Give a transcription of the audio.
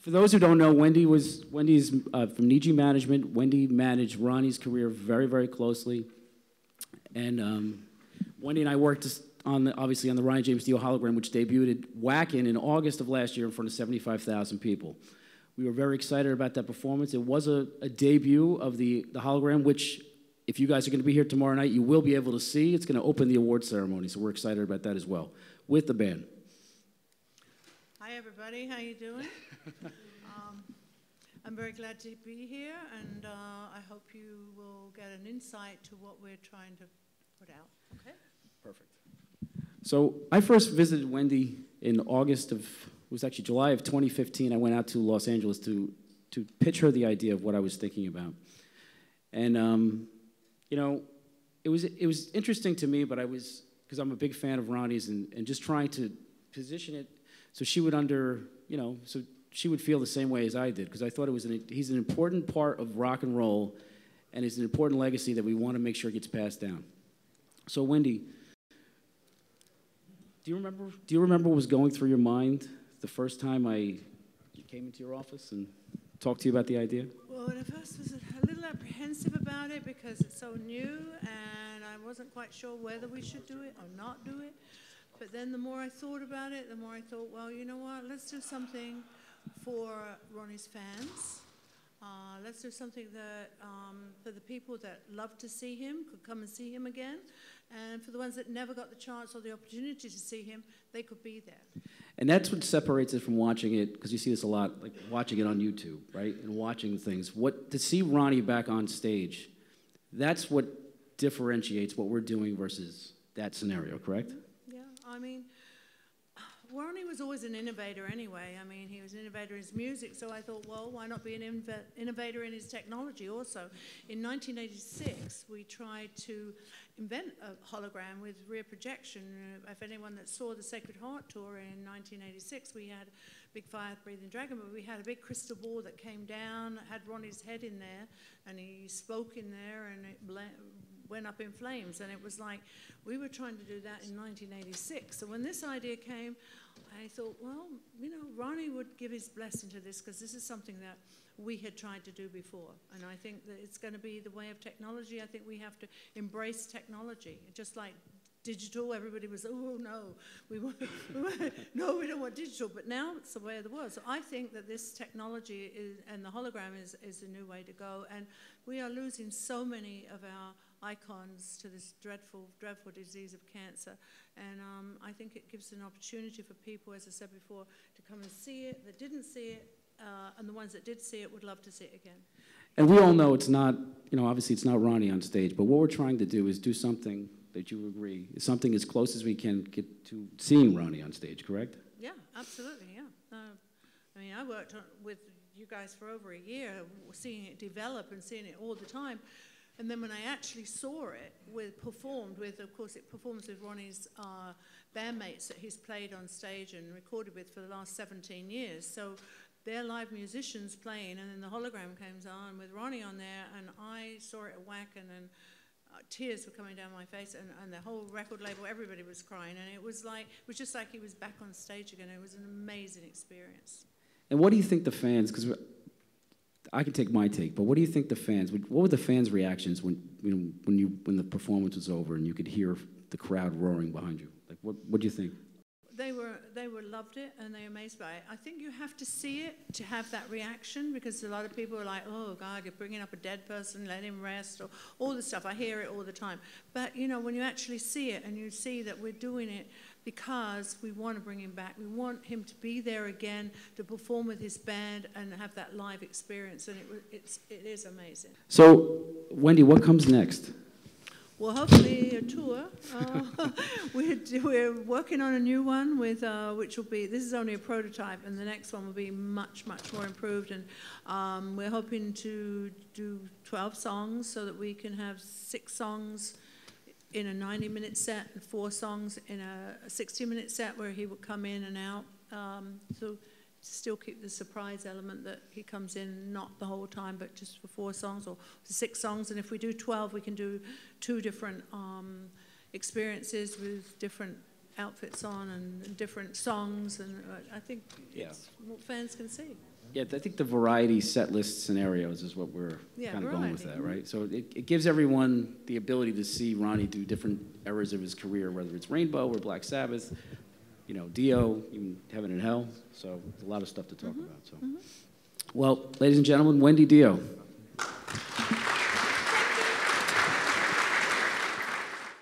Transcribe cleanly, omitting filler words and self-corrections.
For those who don't know, Wendy's from Niji Management. Wendy managed Ronnie's career very, very closely. And Wendy and I worked obviously on the Ronnie James Dio hologram, which debuted at Wacken in August of last year in front of 75,000 people. We were very excited about that performance. It was a debut of the hologram, which, if you guys are going to be here tomorrow night, you will be able to see. It's going to open the award ceremony, so we're excited about that as well, with the band. Hi, everybody. How you doing? I'm very glad to be here, and I hope you will get an insight to what we're trying to put out. Okay? Perfect. So I first visited Wendy in August of, it was actually July of 2015. I went out to Los Angeles to pitch her the idea of what I was thinking about. And, you know, it was interesting to me, but because I'm a big fan of Ronnie's and just trying to position it so she would so she would feel the same way as I did, because I thought he's an important part of rock and roll, and it's an important legacy that we want to make sure gets passed down. So Wendy, do you remember what was going through your mind the first time I came into your office and talked to you about the idea? Well, at first I was a little apprehensive about it because it's so new, and I wasn't quite sure whether we should do it or not do it. But then the more I thought about it, the more I thought, well, you know what, let's do something for Ronnie's fans. Let's do something that, for the people that love to see him, could come and see him again. And for the ones that never got the chance or the opportunity to see him, they could be there. And that's what separates it from watching it, because you see this a lot, like watching it on YouTube, right? And watching things. To see Ronnie back on stage, that's what differentiates what we're doing versus that scenario, correct? Yeah, I mean, Ronnie was always an innovator anyway. I mean, he was an innovator in his music, so I thought, well, why not be an innovator in his technology also? In 1986, we tried to invent a hologram with rear projection. If anyone that saw the Sacred Heart tour in 1986, we had a big fire-breathing dragon, but we had a big crystal ball that came down, had Ronnie's head in there, and he spoke in there, and it went up in flames. And it was like, we were trying to do that in 1986. So when this idea came, I thought, well, you know, Ronnie would give his blessing to this, because this is something that we had tried to do before. And I think that it's going to be the way of technology. I think we have to embrace technology. Just like digital, everybody was, oh, no, no, we don't want digital. But now it's the way of the world. So I think that this technology and the hologram is a new way to go. And we are losing so many of our icons to this dreadful, dreadful disease of cancer. And I think it gives an opportunity for people, as I said before, to come and see it, that didn't see it, and the ones that did see it would love to see it again. And we all know it's not, you know, obviously it's not Ronnie on stage, but what we're trying to do is do something that you agree is something as close as we can get to seeing Ronnie on stage, correct? Yeah, absolutely, yeah. I mean, I worked with you guys for over a year, seeing it develop and seeing it all the time. And then when I actually saw it performed with, of course, it performs with Ronnie's bandmates that he's played on stage and recorded with for the last 17 years. So they're live musicians playing, and then the hologram comes on with Ronnie on there, and I saw it at Wacken, and tears were coming down my face, and the whole record label, everybody was crying, and it was just like he was back on stage again. It was an amazing experience. And what do you think the fans, because I can take my take, but what do you think the fans, what were the fans' reactions when the performance was over and you could hear the crowd roaring behind you? Like, what do you think? They were loved it, and they were amazed by it. I think you have to see it to have that reaction, because a lot of people are like, oh God, you're bringing up a dead person, let him rest, or all this stuff. I hear it all the time. But you know, when you actually see it and you see that we're doing it because we want to bring him back, we want him to be there again, to perform with his band and have that live experience, and it is amazing. So, Wendy, what comes next? Well, hopefully a tour. We're working on a new one with, which will be, this is only a prototype, and the next one will be much, much more improved. And we're hoping to do 12 songs so that we can have 6 songs in a 90-minute set and 4 songs in a 60-minute set where he would come in and out. So still keep the surprise element that he comes in not the whole time, but just for 4 songs or 6 songs. And if we do 12, we can do 2 different experiences with different outfits on and different songs, and I think it's what fans can see. Yeah, I think the variety set list scenarios is what we're kind of going with that, right? So it gives everyone the ability to see Ronnie do different eras of his career, whether it's Rainbow or Black Sabbath, you know, Dio, even Heaven and Hell. So there's a lot of stuff to talk about. So, well, ladies and gentlemen, Wendy Dio.